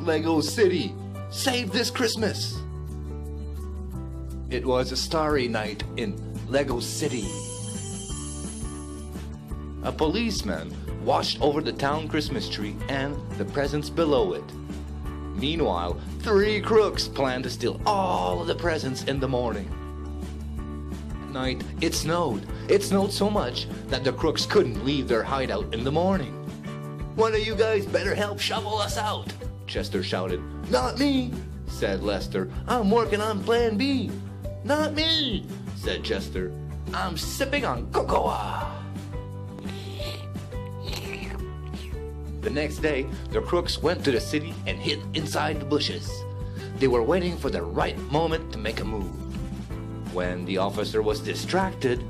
Lego City, save this Christmas! It was a starry night in Lego City. A policeman watched over the town Christmas tree and the presents below it. Meanwhile, 3 crooks planned to steal all of the presents in the morning. At night, it snowed. It snowed so much that the crooks couldn't leave their hideout in the morning. "One of you guys better help shovel us out," Chester shouted. "Not me," said Lester. "I'm working on plan B." "Not me," said Chester. "I'm sipping on cocoa." The next day, the crooks went to the city and hid inside the bushes. They were waiting for the right moment to make a move. When the officer was distracted,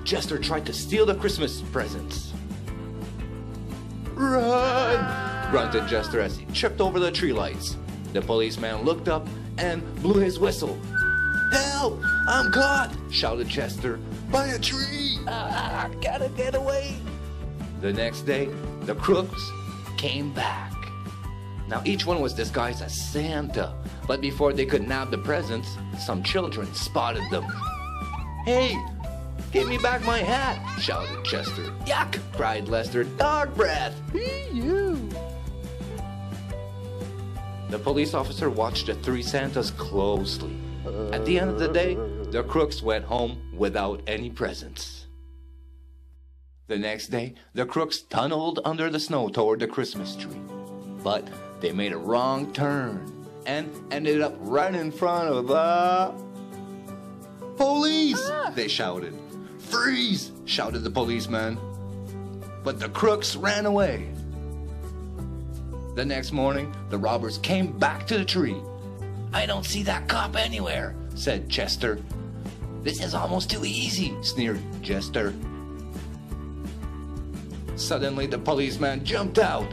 Chester tried to steal the Christmas presents. "Run!" grunted Chester as he tripped over the tree lights. The policeman looked up and blew his whistle. "Help! I'm caught!" shouted Chester. "By a tree! I gotta get away!" The next day, the crooks came back. Now each one was disguised as Santa, but before they could nab the presents, some children spotted them. "Hey, give me back my hat!" shouted Chester. "Yuck!" cried Lester. "Dog breath!" You. The police officer watched the 3 Santas closely. At the end of the day, the crooks went home without any presents. The next day, the crooks tunneled under the snow toward the Christmas tree. But they made a wrong turn and ended up right in front of the... "Police!" they shouted. "Freeze!" shouted the policeman. But the crooks ran away. The next morning, the robbers came back to the tree. "I don't see that cop anywhere," said Chester. "This is almost too easy," sneered Chester. Suddenly, the policeman jumped out.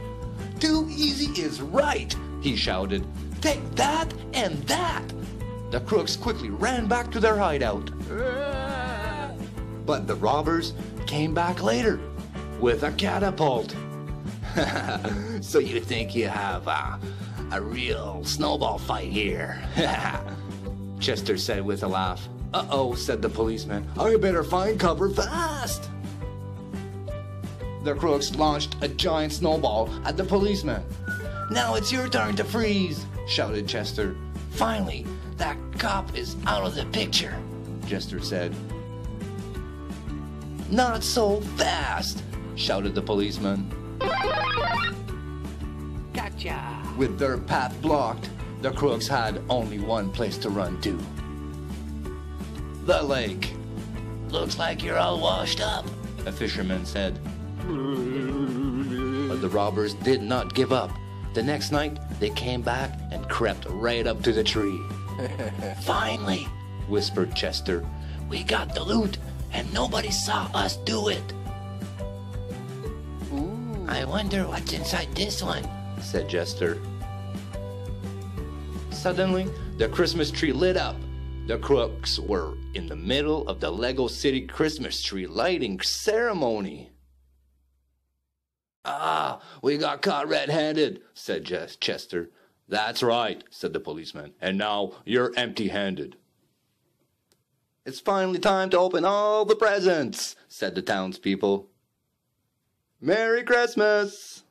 "Too easy is right," he shouted. "Take that and that!" The crooks quickly ran back to their hideout. But the robbers came back later with a catapult. "So you think you have a real snowball fight here?" Chester said with a laugh. "Uh-oh," said the policeman. "I better find cover fast." The crooks launched a giant snowball at the policeman. "Now it's your turn to freeze," shouted Chester. "Finally, that cop is out of the picture," Chester said. "Not so fast," shouted the policeman. Gotcha! With their path blocked, the crooks had only one place to run to. The lake. "Looks like you're all washed up," a fisherman said. But the robbers did not give up. The next night, they came back and crept right up to the tree. "Finally," whispered Chester, "we got the loot and nobody saw us do it." Ooh. "I wonder what's inside this one," said Chester. Suddenly, the Christmas tree lit up. The crooks were in the middle of the Lego City Christmas tree lighting ceremony. "Ah, we got caught red-handed," said Chester. "That's right," said the policeman. "And now you're empty-handed." "It's finally time to open all the presents," said the townspeople. "Merry Christmas!"